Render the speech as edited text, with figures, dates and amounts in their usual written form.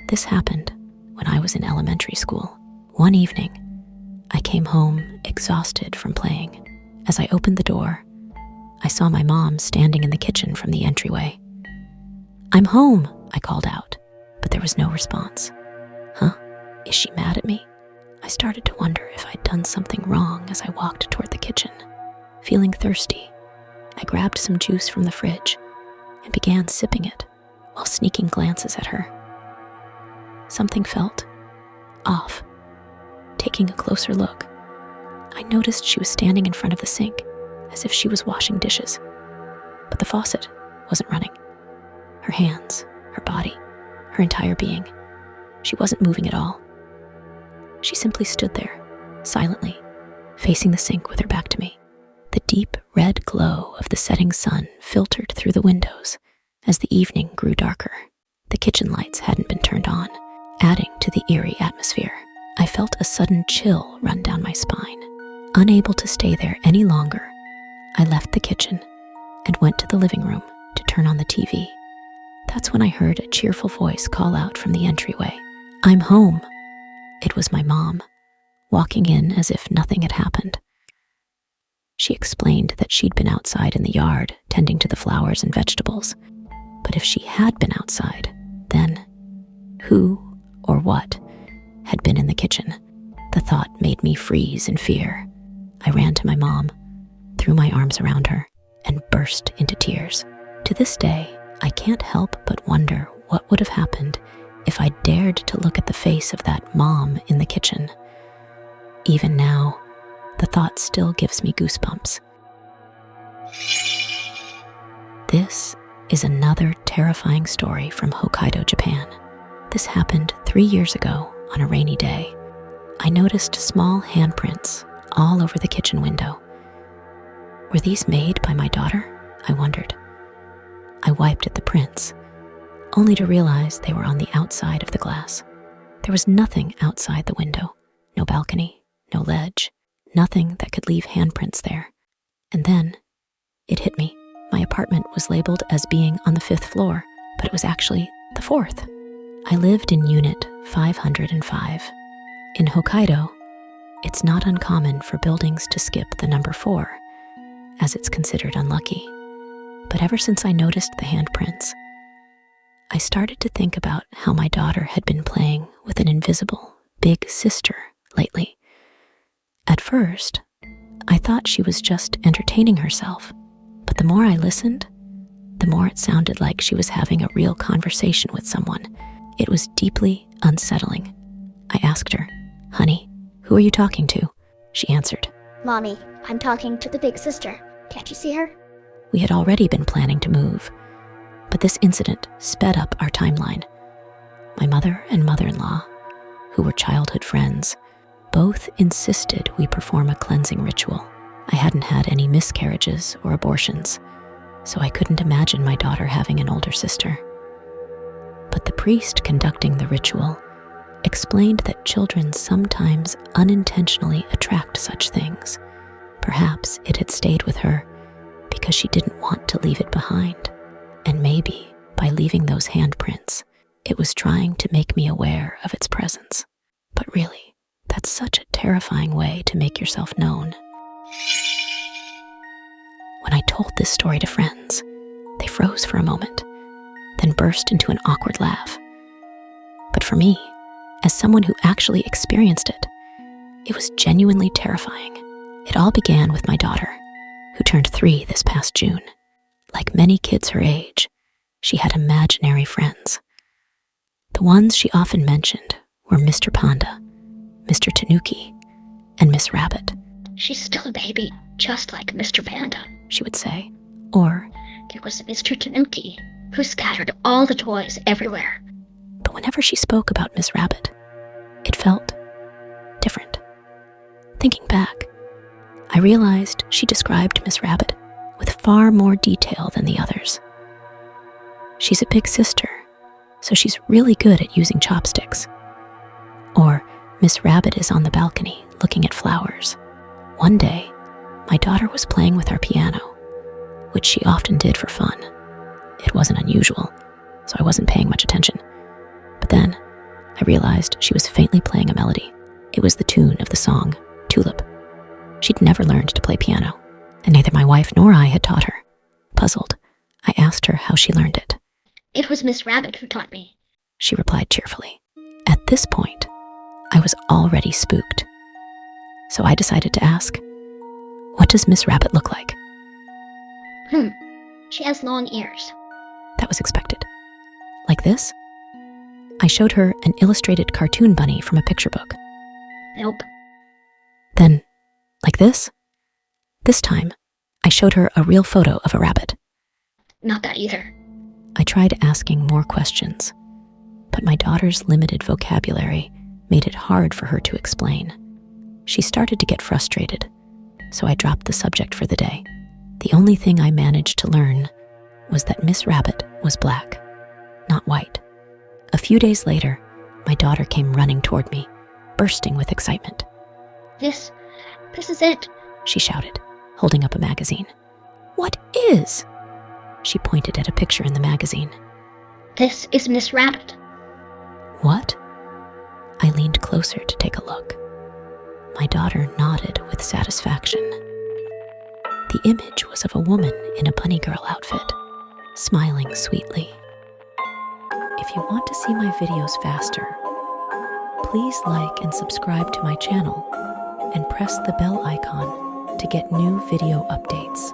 This happened when I was in elementary school. One evening, I came home exhausted from playing. As I opened the door, I saw my mom standing in the kitchen from the entryway. "I'm home," I called out, but there was no response. Huh? Is she mad at me? I started to wonder if I'd done something wrong as I walked toward the kitchen. Feeling thirsty, I grabbed some juice from the fridge and began sipping it while sneaking glances at her. Something felt off. Taking a closer look, I noticed she was standing in front of the sink as if she was washing dishes. But the faucet wasn't running. Her hands, her body, her entire being, she wasn't moving at all. She simply stood there, silently, facing the sink with her back to me. The deep red glow of the setting sun filtered through the windows as the evening grew darker. The kitchen lights hadn't been turned on, adding to the eerie atmosphere. I felt a sudden chill run down my spine. Unable to stay there any longer, I left the kitchen and went to the living room to turn on the TV. That's when I heard a cheerful voice call out from the entryway, "I'm home." It was my mom, walking in as if nothing had happened. She explained that she'd been outside in the yard, tending to the flowers and vegetables. But if she had been outside, then who or what had been in the kitchen? The thought made me freeze in fear. I ran to my mom, threw my arms around her, and burst into tears. To this day, I can't help but wonder what would have happened if I dared to look at the face of that mom in the kitchen. Even now, the thought still gives me goosebumps. This is another terrifying story from Hokkaido, Japan. This happened 3 years ago on a rainy day. I noticed small handprints all over the kitchen window. Were these made by my daughter? I wondered. I wiped at the prints, only to realize they were on the outside of the glass. There was nothing outside the window, no balcony, no ledge, nothing that could leave handprints there. And then it hit me. My apartment was labeled as being on the 5th floor, but it was actually the 4th. I lived in unit 505. In Hokkaido, it's not uncommon for buildings to skip the number 4, as it's considered unlucky. But ever since I noticed the handprints, I started to think about how my daughter had been playing with an invisible big sister lately. At first, I thought she was just entertaining herself, but the more I listened, the more it sounded like she was having a real conversation with someone. It was deeply unsettling. I asked her, "Honey, who are you talking to?" She answered, "Mommy, I'm talking to the big sister. Can't you see her?" We had already been planning to move, but this incident sped up our timeline. My mother and mother-in-law, who were childhood friends, both insisted we perform a cleansing ritual. I hadn't had any miscarriages or abortions, so I couldn't imagine my daughter having an older sister. But the priest conducting the ritual explained that children sometimes unintentionally attract such things. Perhaps it had stayed with her because she didn't want to leave it behind. And maybe by leaving those handprints, it was trying to make me aware of its presence. But really, that's such a terrifying way to make yourself known. When I told this story to friends, they froze for a moment, then burst into an awkward laugh. But for me, as someone who actually experienced it was genuinely terrifying. It all began with my daughter, who turned 3 this past June. Like many kids her age, she had imaginary friends. The ones she often mentioned were Mr. Panda, Mr. Tanuki, and Miss Rabbit. "She's still a baby, just like Mr. Panda," she would say. Or, "There was Mr. Tanuki, who scattered all the toys everywhere." but whenever she spoke about Miss Rabbit, it felt different. Thinking back, I realized she described Miss Rabbit with far more detail than the others. She's a big sister, so she's really good at using chopsticks. Or Miss Rabbit is on the balcony looking at flowers. One day, my daughter was playing with our piano, which she often did for fun. It wasn't unusual, so I wasn't paying much attention. But then, I realized she was faintly playing a melody. It was the tune of the song, Tulip. She'd never learned to play piano, and neither my wife nor I had taught her. Puzzled, I asked her how she learned it. It was Miss Rabbit who taught me. She replied cheerfully. At this point, I was already spooked. So I decided to ask, what does Miss Rabbit look like? She has long ears. That was expected. Like this? I showed her an illustrated cartoon bunny from a picture book. Nope. Then, like this? This time, I showed her a real photo of a rabbit. Not that either. I tried asking more questions, but my daughter's limited vocabulary made it hard for her to explain. She started to get frustrated, so I dropped the subject for the day. The only thing I managed to learn was that Miss Rabbit was black, not white. A few days later, my daughter came running toward me, bursting with excitement. This is it. She shouted, holding up a magazine. What is? She pointed at a picture in the magazine. This is Miss Rabbit. What? I leaned closer to take a look. My daughter nodded with satisfaction. The image was of a woman in a bunny girl outfit, smiling sweetly. If you want to see my videos faster, please like and subscribe to my channel and press the bell icon to get new video updates.